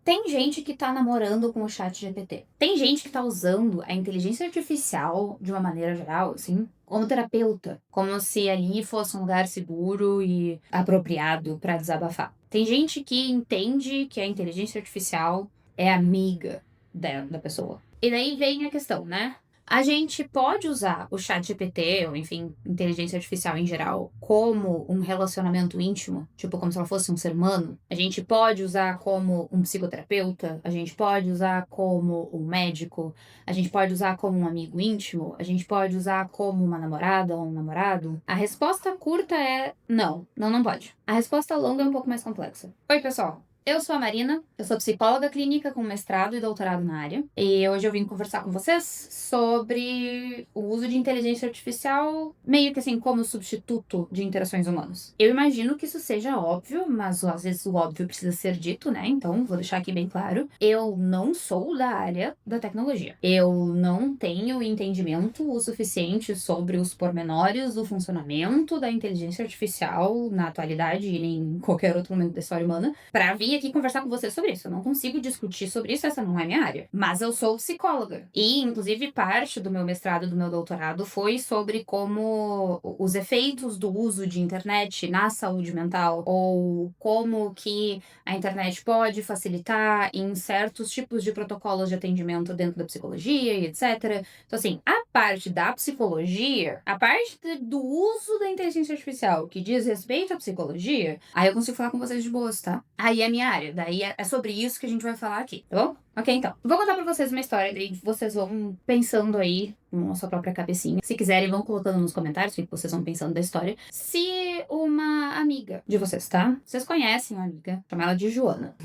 Tem gente que tá namorando com o chat GPT. Tem gente que tá usando a inteligência artificial, de uma maneira geral, assim, como terapeuta. Como se ali fosse um lugar seguro e apropriado pra desabafar. Tem gente que entende que a inteligência artificial é amiga da pessoa. E daí vem a questão, né? A gente pode usar o chat GPT, ou enfim, inteligência artificial em geral, como um relacionamento íntimo, tipo como se ela fosse um ser humano. A gente pode usar como um psicoterapeuta, a gente pode usar como um médico, a gente pode usar como um amigo íntimo, a gente pode usar como uma namorada ou um namorado. A resposta curta é não, não pode. A resposta longa é um pouco mais complexa. Oi, pessoal. Eu sou a Marina, eu sou psicóloga clínica com mestrado e doutorado na área, e hoje eu vim conversar com vocês sobre o uso de inteligência artificial, meio que assim, como substituto de interações humanas. Eu imagino que isso seja óbvio, mas às vezes o óbvio precisa ser dito, né? Então, vou deixar aqui bem claro. Eu não sou da área da tecnologia. Eu não tenho entendimento o suficiente sobre os pormenores do funcionamento da inteligência artificial na atualidade e em qualquer outro momento da história humana para vir aqui conversar com você sobre isso. Eu não consigo discutir sobre isso, essa não é minha área. Mas eu sou psicóloga. E, inclusive, parte do meu mestrado e do meu doutorado foi sobre como os efeitos do uso de internet na saúde mental, ou como que a internet pode facilitar em certos tipos de protocolos de atendimento dentro da psicologia e etc. Então, assim, a parte da psicologia, a parte do uso da inteligência artificial que diz respeito à psicologia, aí eu consigo falar com vocês de boas, tá? Aí é minha área, daí é sobre isso que a gente vai falar aqui, tá bom? Ok, então. Vou contar pra vocês uma história, daí vocês vão pensando aí com a sua própria cabecinha. Se quiserem, vão colocando nos comentários o que vocês vão pensando da história. Se uma amiga de vocês, tá? Vocês conhecem uma amiga, chama ela de Joana.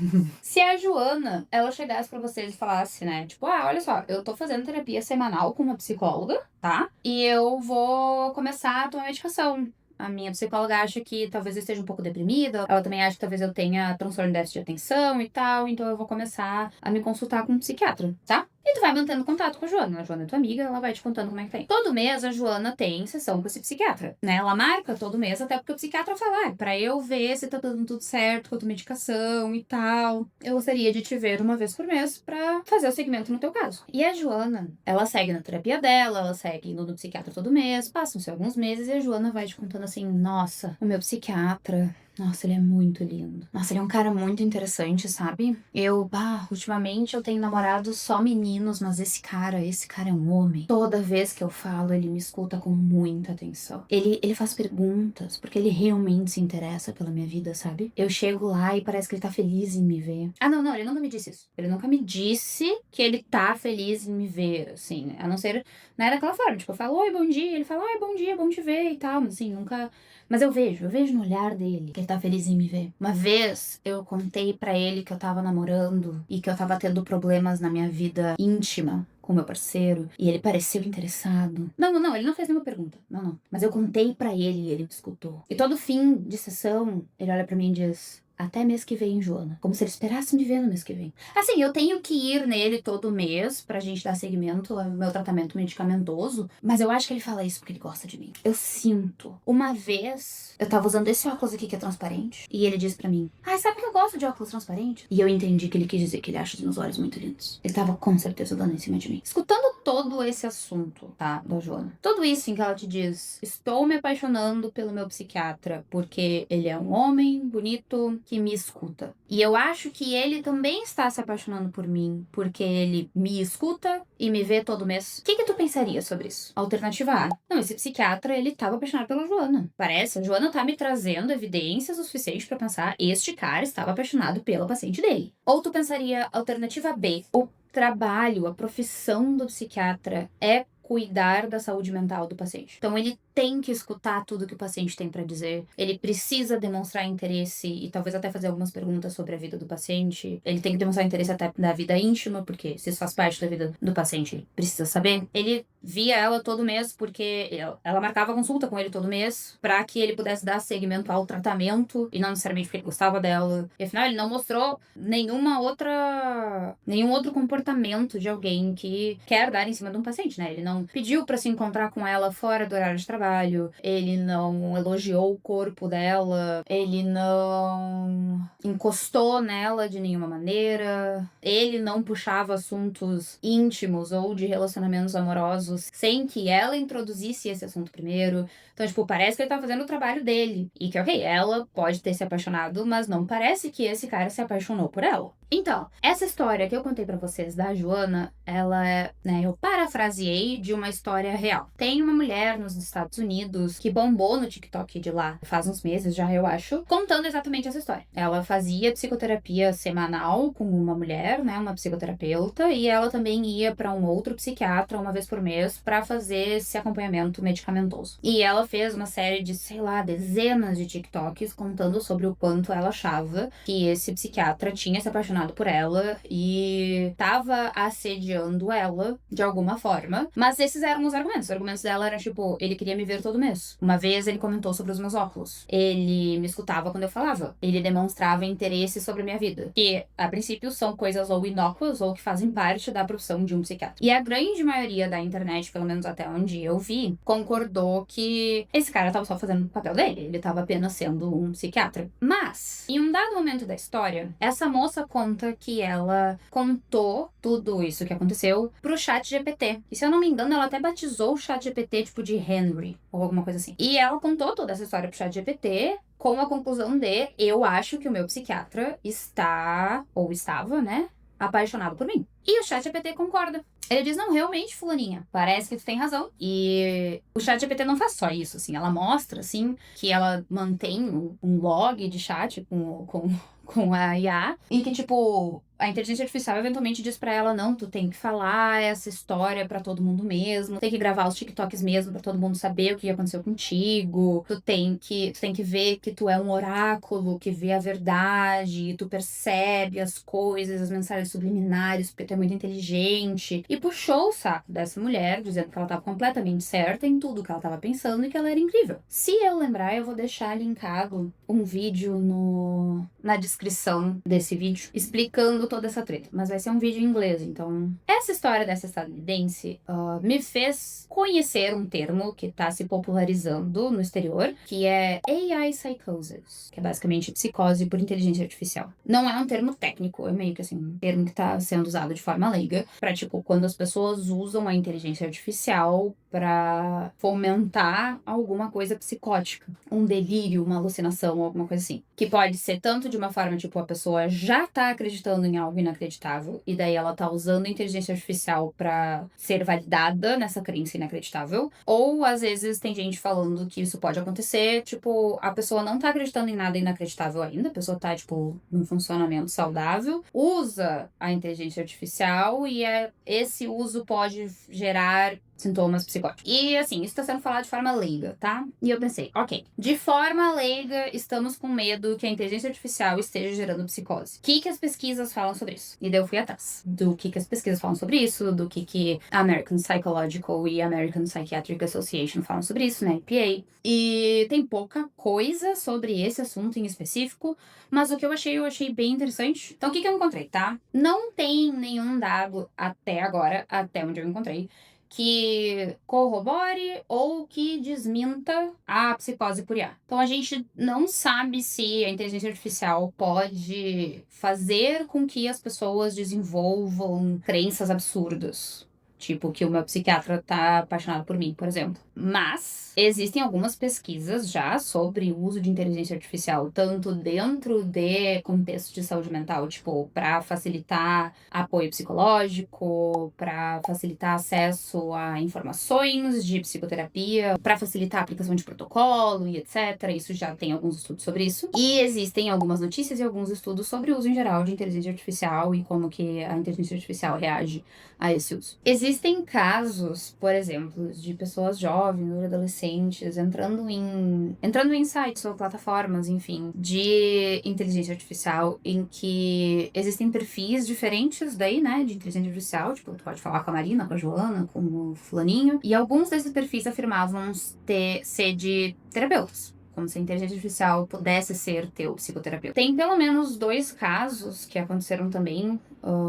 Se a Joana, ela chegasse pra vocês e falasse, né? Tipo, olha só, eu tô fazendo terapia semanal com uma psicóloga, tá? E eu vou começar a tomar medicação. A minha psicóloga acha que talvez eu esteja um pouco deprimida. Ela também acha que talvez eu tenha transtorno de déficit de atenção e tal. Então eu vou começar a me consultar com um psiquiatra, tá? E tu vai mantendo contato com a Joana. A Joana é tua amiga, ela vai te contando como é que tá. Todo mês a Joana tem sessão com esse psiquiatra, né? Ela marca todo mês, até porque o psiquiatra fala, pra eu ver se tá dando tudo certo com a tua medicação e tal. Eu gostaria de te ver uma vez por mês pra fazer o segmento no teu caso. E a Joana, ela segue na terapia dela, ela segue indo no psiquiatra todo mês, passam-se alguns meses e a Joana vai te contando assim, nossa, o meu psiquiatra... Nossa, ele é muito lindo. Nossa, ele é um cara muito interessante, sabe? Ultimamente eu tenho namorado só meninos, mas esse cara é um homem. Toda vez que eu falo, ele me escuta com muita atenção. Ele faz perguntas, porque ele realmente se interessa pela minha vida, sabe? Eu chego lá e parece que ele tá feliz em me ver. Ah, não, ele nunca me disse isso. Ele nunca me disse que ele tá feliz em me ver, assim, a não ser, né, daquela forma. Tipo, eu falo, oi, bom dia. Ele fala, oi, bom dia, bom te ver e tal. Mas assim, nunca... Mas eu vejo no olhar dele que ele tá feliz em me ver. Uma vez eu contei pra ele que eu tava namorando e que eu tava tendo problemas na minha vida íntima com meu parceiro, e ele pareceu interessado. Não, ele não fez nenhuma pergunta. Não. Mas eu contei pra ele e ele me escutou. E todo fim de sessão, ele olha pra mim e diz: até mês que vem, Joana. Como se ele esperasse me ver no mês que vem. Assim, eu tenho que ir nele todo mês pra gente dar seguimento ao meu tratamento medicamentoso, mas eu acho que ele fala isso porque ele gosta de mim. Eu sinto. Uma vez, eu tava usando esse óculos aqui que é transparente, e ele disse pra mim, sabe que eu gosto de óculos transparentes? E eu entendi que ele quis dizer que ele acha os meus olhos muito lindos. Ele tava com certeza dando em cima de mim. Escutando todo esse assunto, tá, da Joana. Tudo isso em que ela te diz, estou me apaixonando pelo meu psiquiatra porque ele é um homem bonito que me escuta. E eu acho que ele também está se apaixonando por mim porque ele me escuta e me vê todo mês. O que tu pensaria sobre isso? Alternativa A. Não, esse psiquiatra, ele tava apaixonado pela Joana. Parece, a Joana tá me trazendo evidências o suficiente pra pensar, este cara estava apaixonado pela paciente dele. Ou tu pensaria, alternativa B. O trabalho, a profissão do psiquiatra é cuidar da saúde mental do paciente. Então ele tem que escutar tudo que o paciente tem para dizer, ele precisa demonstrar interesse e talvez até fazer algumas perguntas sobre a vida do paciente, ele tem que demonstrar interesse até da vida íntima, porque se isso faz parte da vida do paciente, ele precisa saber. Ele via ela todo mês porque ela marcava consulta com ele todo mês para que ele pudesse dar seguimento ao tratamento e não necessariamente porque ele gostava dela. E afinal ele não mostrou nenhum outro comportamento de alguém que quer dar em cima de um paciente, né? Ele não pediu para se encontrar com ela fora do horário de trabalho, trabalho, ele não elogiou o corpo dela, ele não encostou nela de nenhuma maneira, ele não puxava assuntos íntimos ou de relacionamentos amorosos sem que ela introduzisse esse assunto primeiro. Então, tipo, parece que ele tá fazendo o trabalho dele. E que, ok, ela pode ter se apaixonado, mas não parece que esse cara se apaixonou por ela. Então, essa história que eu contei pra vocês da Joana, ela é, né, eu parafraseei de uma história real. Tem uma mulher nos Estados Unidos que bombou no TikTok de lá faz uns meses já, eu acho, contando exatamente essa história. Ela fazia psicoterapia semanal com uma mulher, né, uma psicoterapeuta, e ela também ia pra um outro psiquiatra uma vez por mês pra fazer esse acompanhamento medicamentoso. E ela fez uma série de, sei lá, dezenas de TikToks contando sobre o quanto ela achava que esse psiquiatra tinha se apaixonado por ela e tava assediando ela de alguma forma. Mas esses eram os argumentos. Os argumentos dela eram tipo, ele queria me ver todo mês. Uma vez ele comentou sobre os meus óculos. Ele me escutava quando eu falava. Ele demonstrava interesse sobre a minha vida. Que, a princípio, são coisas ou inócuas ou que fazem parte da profissão de um psiquiatra. E a grande maioria da internet, pelo menos até onde eu vi, concordou que esse cara tava só fazendo o papel dele. Ele tava apenas sendo um psiquiatra. Mas, em um dado momento da história, essa moça conta que ela contou tudo isso que aconteceu pro ChatGPT. E se eu não me engano, ela até batizou o ChatGPT tipo de Henry, ou alguma coisa assim. E ela contou toda essa história pro ChatGPT com a conclusão de: eu acho que o meu psiquiatra está, ou estava, né, apaixonado por mim. E o ChatGPT concorda. Ele diz: não, realmente, fulaninha, parece que tu tem razão. E o ChatGPT não faz só isso, assim. Ela mostra, assim, que ela mantém um log de chat com a IA. E que, tipo, a inteligência artificial eventualmente diz pra ela: não, tu tem que falar essa história pra todo mundo mesmo. Tem que gravar os TikToks mesmo pra todo mundo saber o que aconteceu contigo. Tu tem que ver que tu é um oráculo, que vê a verdade. Tu percebe as coisas, as mensagens subliminares, porque tu é muito inteligente. E puxou o saco dessa mulher, dizendo que ela tava completamente certa em tudo que ela tava pensando e que ela era incrível. Se eu lembrar, eu vou deixar linkado um vídeo na descrição desse vídeo, explicando toda essa treta. Mas vai ser um vídeo em inglês, então... Essa história dessa estadunidense me fez conhecer um termo que tá se popularizando no exterior, que é AI Psychosis, que é basicamente psicose por inteligência artificial. Não é um termo técnico, é meio que assim, um termo que tá sendo usado de forma leiga, pra, tipo, quando as pessoas usam a inteligência artificial pra fomentar alguma coisa psicótica. Um delírio, uma alucinação, alguma coisa assim. Que pode ser tanto de uma forma, tipo, a pessoa já tá acreditando em algo inacreditável, e daí ela tá usando a inteligência artificial pra ser validada nessa crença inacreditável. Ou, às vezes, tem gente falando que isso pode acontecer, tipo, a pessoa não tá acreditando em nada inacreditável ainda, a pessoa tá, tipo, num funcionamento saudável, usa a inteligência artificial e esse uso pode gerar sintomas psicóticos. E, assim, isso tá sendo falado de forma leiga, tá? E eu pensei, ok, de forma leiga, estamos com medo que a inteligência artificial esteja gerando psicose. O que as pesquisas falam sobre isso? E daí eu fui atrás do que as pesquisas falam sobre isso, do que a American Psychological e American Psychiatric Association falam sobre isso, né? APA. E tem pouca coisa sobre esse assunto em específico, mas o que eu achei bem interessante. Então, o que eu encontrei, tá? Não tem nenhum dado até agora, até onde eu encontrei, que corrobore ou que desminta a psicose por IA. Então, a gente não sabe se a inteligência artificial pode fazer com que as pessoas desenvolvam crenças absurdas. Tipo, que o meu psiquiatra tá apaixonado por mim, por exemplo. Mas existem algumas pesquisas já sobre o uso de inteligência artificial, tanto dentro de contexto de saúde mental, tipo, para facilitar apoio psicológico, para facilitar acesso a informações de psicoterapia, para facilitar a aplicação de protocolo e etc. Isso já tem alguns estudos sobre isso. E existem algumas notícias e alguns estudos sobre o uso em geral de inteligência artificial e como que a inteligência artificial reage a esse uso. Existem casos, por exemplo, de pessoas jovens, adolescentes, entrando em sites ou plataformas, enfim, de inteligência artificial em que existem perfis diferentes daí, né, de inteligência artificial, tipo, tu pode falar com a Marina, com a Joana, com o fulaninho, e alguns desses perfis afirmavam ser de terapeutas. Como se a inteligência artificial pudesse ser teu psicoterapeuta. Tem pelo menos 2 casos que aconteceram também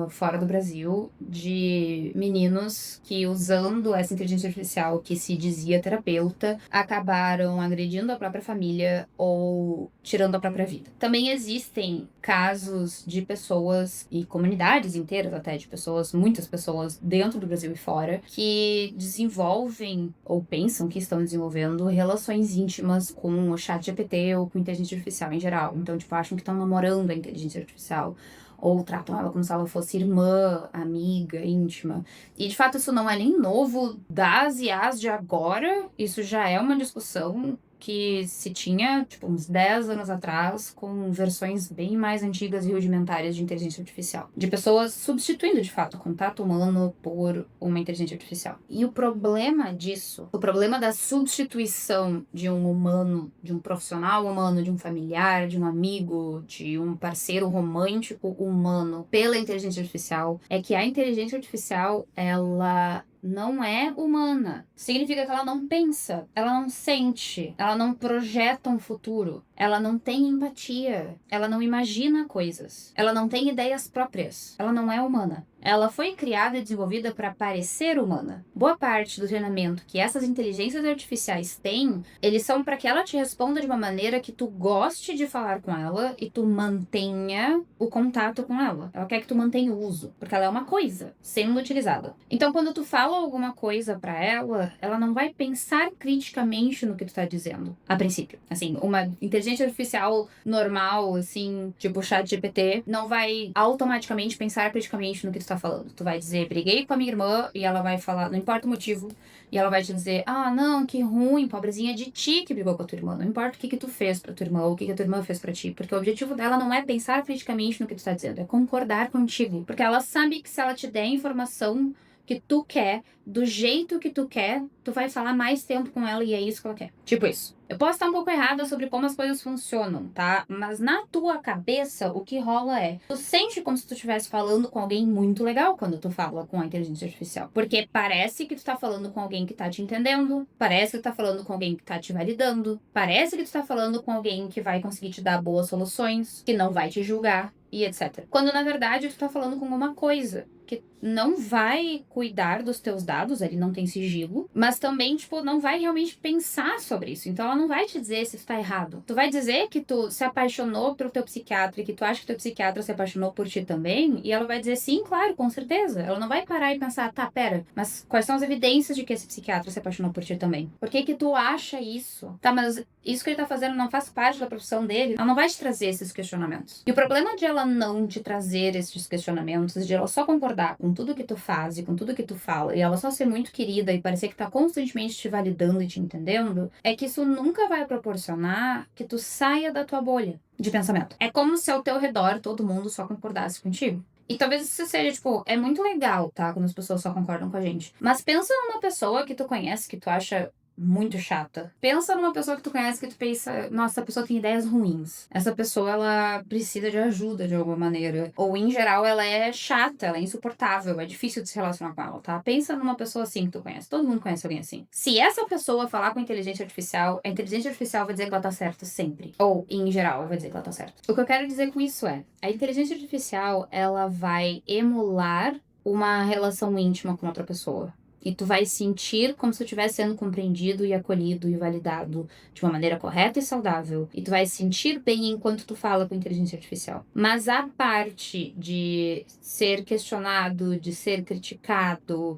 fora do Brasil, de meninos que, usando essa inteligência artificial que se dizia terapeuta, acabaram agredindo a própria família ou tirando a própria vida. Também existem casos de pessoas e comunidades inteiras até, de pessoas, muitas pessoas dentro do Brasil e fora, que desenvolvem ou pensam que estão desenvolvendo relações íntimas com o ChatGPT ou com inteligência artificial em geral. Então, tipo, acham que estão namorando a inteligência artificial ou tratam ela como se ela fosse irmã, amiga, íntima. E, de fato, isso não é nem novo das IAs de agora. Isso já é uma discussão que se tinha, tipo, uns 10 anos atrás, com versões bem mais antigas e rudimentares de inteligência artificial. De pessoas substituindo, de fato, o contato humano por uma inteligência artificial. E o problema disso, o problema da substituição de um humano, de um profissional humano, de um familiar, de um amigo, de um parceiro romântico humano pela inteligência artificial, é que a inteligência artificial, ela não é humana. Significa que ela não pensa, ela não sente, ela não projeta um futuro, ela não tem empatia, ela não imagina coisas, ela não tem ideias próprias, ela não é humana. Ela foi criada e desenvolvida para parecer humana. Boa parte do treinamento que essas inteligências artificiais têm, eles são para que ela te responda de uma maneira que tu goste de falar com ela e tu mantenha o contato com ela. Ela quer que tu mantenha o uso, porque ela é uma coisa sendo utilizada. Então, quando tu fala alguma coisa para ela, ela não vai pensar criticamente no que tu tá dizendo, a princípio. Assim, uma inteligência artificial normal, assim, tipo ChatGPT, não vai automaticamente pensar criticamente no que tu tá falando. Tu vai dizer, briguei com a minha irmã, e ela vai falar, não importa o motivo, e ela vai te dizer, ah, não, que ruim, pobrezinha de ti que brigou com a tua irmã. Não importa o que tu fez pra tua irmã, ou o que a tua irmã fez pra ti, porque o objetivo dela não é pensar criticamente no que tu tá dizendo, é concordar contigo. Porque ela sabe que se ela te der informação que tu quer, do jeito que tu quer, tu vai falar mais tempo com ela e é isso que ela quer. Tipo isso. Eu posso estar um pouco errada sobre como as coisas funcionam, tá? Mas na tua cabeça, o que rola é... Tu sente como se tu estivesse falando com alguém muito legal quando tu fala com a inteligência artificial. Porque parece que tu tá falando com alguém que tá te entendendo, parece que tu tá falando com alguém que tá te validando, parece que tu tá falando com alguém que vai conseguir te dar boas soluções, que não vai te julgar e etc. Quando na verdade tu tá falando com uma coisa que não vai cuidar dos teus dados, ele não tem sigilo, mas também, tipo, não vai realmente pensar sobre isso. Então ela não vai te dizer se tu tá errado. Tu vai dizer que tu se apaixonou pelo teu psiquiatra e que tu acha que teu psiquiatra se apaixonou por ti também, e ela vai dizer sim, claro, com certeza. Ela não vai parar e pensar, tá, pera, mas quais são as evidências de que esse psiquiatra se apaixonou por ti também? Por que que tu acha isso? Tá, mas isso que ele tá fazendo não faz parte da profissão dele? Ela não vai te trazer esses questionamentos. E o problema de ela não te trazer esses questionamentos, de ela só concordar com tudo que tu faz e com tudo que tu fala, e ela só ser muito querida e parecer que tá constantemente te validando e te entendendo, é que isso nunca vai proporcionar que tu saia da tua bolha de pensamento. É como se ao teu redor todo mundo só concordasse contigo. E talvez isso seja, tipo, é muito legal, tá? Quando as pessoas só concordam com a gente. Mas pensa numa pessoa que tu conhece, que tu acha muito chata. Pensa numa pessoa que tu conhece que tu pensa, nossa, essa pessoa tem ideias ruins. Essa pessoa, ela precisa de ajuda de alguma maneira. Ou, em geral, ela é chata, ela é insuportável, é difícil de se relacionar com ela, tá? Pensa numa pessoa assim que tu conhece. Todo mundo conhece alguém assim. Se essa pessoa falar com a inteligência artificial vai dizer que ela tá certa sempre. Ou, em geral, vai dizer que ela tá certa. O que eu quero dizer com isso é, a inteligência artificial, ela vai emular uma relação íntima com outra pessoa. E tu vai sentir como se tu estivesse sendo compreendido e acolhido e validado de uma maneira correta e saudável. E tu vai sentir bem enquanto tu fala com a inteligência artificial. Mas a parte de ser questionado, de ser criticado,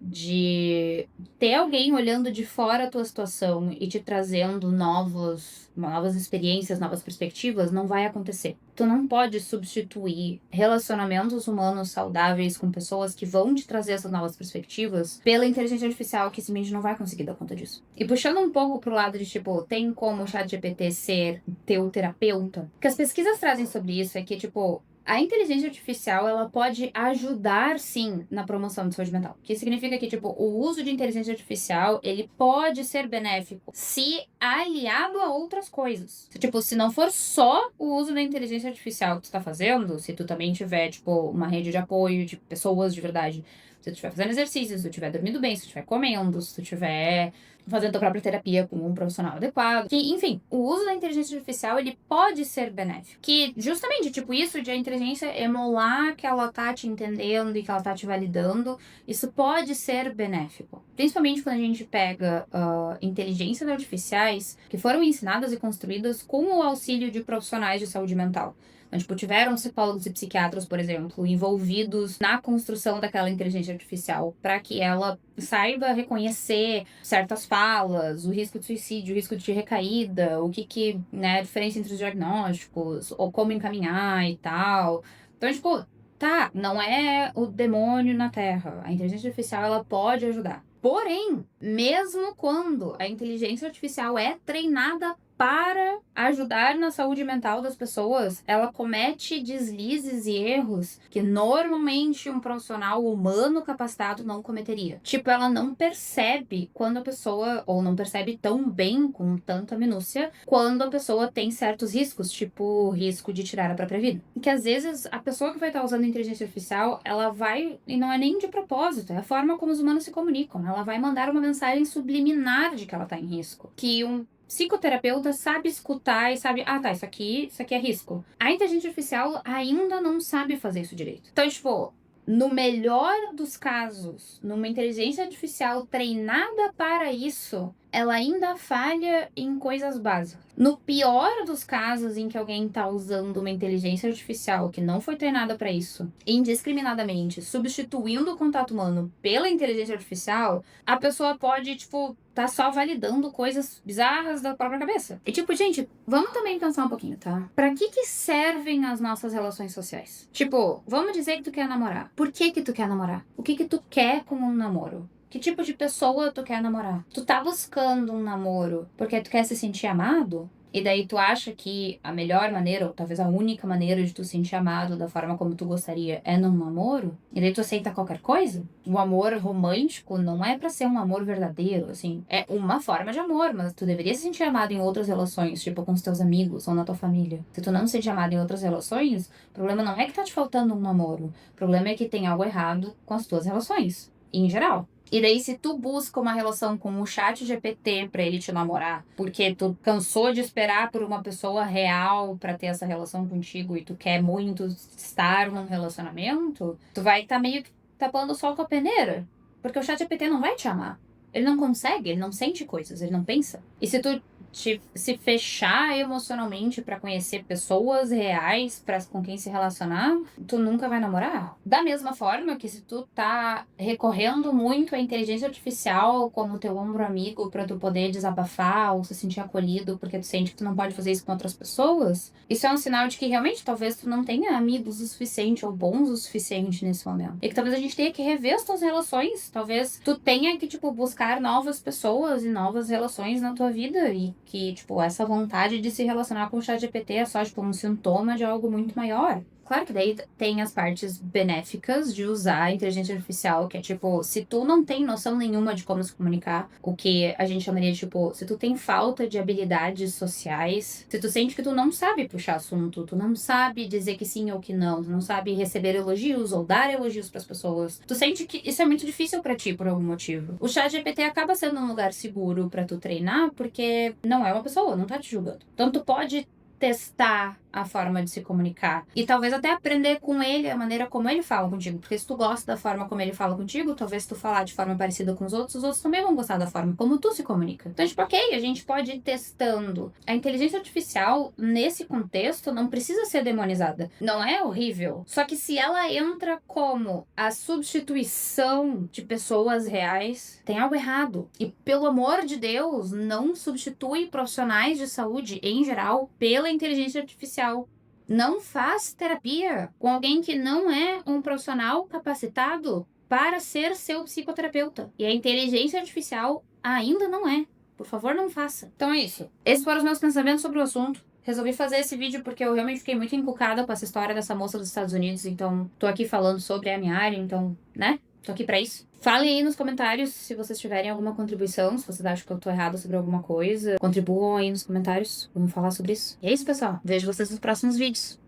de ter alguém olhando de fora a tua situação e te trazendo novas experiências, novas perspectivas, não vai acontecer. Tu não pode substituir relacionamentos humanos saudáveis com pessoas que vão te trazer essas novas perspectivas pela inteligência artificial, que simplesmente não vai conseguir dar conta disso. E puxando um pouco pro lado de, tipo, tem como o ChatGPT ser teu terapeuta? O que as pesquisas trazem sobre isso é que, tipo, a inteligência artificial, ela pode ajudar, sim, na promoção de saúde mental. Que significa que, tipo, o uso de inteligência artificial, ele pode ser benéfico se aliado a outras coisas. Tipo, se não for só o uso da inteligência artificial que tu tá fazendo, se tu também tiver, tipo, uma rede de apoio de pessoas de verdade Se tu estiver fazendo exercício, se tu estiver dormindo bem, se tu estiver comendo, se tu estiver fazendo tua própria terapia com um profissional adequado. Que, enfim, o uso da inteligência artificial, ele pode ser benéfico. Que, justamente, tipo, isso de a inteligência emular que ela tá te entendendo e que ela tá te validando, isso pode ser benéfico. Principalmente quando a gente pega inteligências artificiais que foram ensinadas e construídas com o auxílio de profissionais de saúde mental. Então, tipo, tiveram psicólogos e psiquiatras, por exemplo, envolvidos na construção daquela inteligência artificial para que ela saiba reconhecer certas falas, o risco de suicídio, o risco de recaída, né, a diferença entre os diagnósticos, ou como encaminhar e tal. Então, tipo, tá, não é o demônio na Terra. A inteligência artificial, ela pode ajudar. Porém, mesmo quando a inteligência artificial é treinada para ajudar na saúde mental das pessoas, ela comete deslizes e erros que normalmente um profissional humano capacitado não cometeria. Tipo, ela não percebe quando a pessoa, ou não percebe tão bem, com tanta minúcia, quando a pessoa tem certos riscos, tipo o risco de tirar a própria vida. E que às vezes a pessoa que vai estar usando a inteligência artificial, ela vai, e não é nem de propósito, é a forma como os humanos se comunicam, né? Ela vai mandar uma mensagem subliminar de que ela tá em risco. Que um psicoterapeuta sabe escutar e sabe, tá, isso aqui é risco. A inteligência artificial ainda não sabe fazer isso direito. Então, tipo, no melhor dos casos, numa inteligência artificial treinada para isso, ela ainda falha em coisas básicas. No pior dos casos em que alguém tá usando uma inteligência artificial que não foi treinada para isso, indiscriminadamente, substituindo o contato humano pela inteligência artificial, a pessoa pode, tipo, tá só validando coisas bizarras da própria cabeça. E tipo, gente, vamos também pensar um pouquinho, tá? Pra que servem as nossas relações sociais? Tipo, vamos dizer que tu quer namorar. Por que tu quer namorar? O que tu quer com um namoro? Que tipo de pessoa tu quer namorar? Tu tá buscando um namoro porque tu quer se sentir amado? E daí tu acha que a melhor maneira, ou talvez a única maneira de tu se sentir amado da forma como tu gostaria é num namoro? E daí tu aceita qualquer coisa? O amor romântico não é pra ser um amor verdadeiro, assim. É uma forma de amor, mas tu deveria se sentir amado em outras relações, tipo com os teus amigos ou na tua família. Se tu não se sente amado em outras relações, o problema não é que tá te faltando um namoro. O problema é que tem algo errado com as tuas relações, em geral. E daí, se tu busca uma relação com o chat GPT pra ele te namorar, porque tu cansou de esperar por uma pessoa real pra ter essa relação contigo e tu quer muito estar num relacionamento, tu vai tá meio que tapando o sol com a peneira. Porque o chat GPT não vai te amar. Ele não consegue, ele não sente coisas, ele não pensa. E se tu se fechar emocionalmente pra conhecer pessoas reais com quem se relacionar, tu nunca vai namorar. Da mesma forma que se tu tá recorrendo muito à inteligência artificial como teu ombro amigo pra tu poder desabafar ou se sentir acolhido porque tu sente que tu não pode fazer isso com outras pessoas, isso é um sinal de que realmente talvez tu não tenha amigos o suficiente ou bons o suficiente nesse momento. E que talvez a gente tenha que rever as tuas relações. Talvez tu tenha que, tipo, buscar novas pessoas e novas relações na tua vida e que, tipo, essa vontade de se relacionar com o ChatGPT é só, tipo, um sintoma de algo muito maior. Claro que daí tem as partes benéficas de usar a inteligência artificial, que é tipo, se tu não tem noção nenhuma de como se comunicar, o que a gente chamaria de tipo, se tu tem falta de habilidades sociais, se tu sente que tu não sabe puxar assunto, tu não sabe dizer que sim ou que não, tu não sabe receber elogios ou dar elogios pras pessoas, tu sente que isso é muito difícil pra ti por algum motivo. O ChatGPT acaba sendo um lugar seguro pra tu treinar, porque não é uma pessoa, não tá te julgando. Então tu pode testar a forma de se comunicar. E talvez até aprender com ele a maneira como ele fala contigo. Porque se tu gosta da forma como ele fala contigo, talvez se tu falar de forma parecida com os outros também vão gostar da forma como tu se comunica. Então, tipo, ok, a gente pode ir testando. A inteligência artificial, nesse contexto, não precisa ser demonizada. Não é horrível. Só que se ela entra como a substituição de pessoas reais, tem algo errado. E, pelo amor de Deus, não substitui profissionais de saúde, em geral, pela inteligência artificial. Não faz terapia com alguém que não é um profissional capacitado para ser seu psicoterapeuta. E a inteligência artificial ainda não é. Por favor, não faça. Então é isso. Esses foram os meus pensamentos sobre o assunto. Resolvi fazer esse vídeo porque eu realmente fiquei muito encucada com essa história dessa moça dos Estados Unidos. Então, tô aqui falando sobre a minha área, então, né? Tô aqui pra isso. Falem aí nos comentários se vocês tiverem alguma contribuição, se vocês acham que eu tô errada sobre alguma coisa. Contribuam aí nos comentários, vamos falar sobre isso. E é isso, pessoal. Vejo vocês nos próximos vídeos.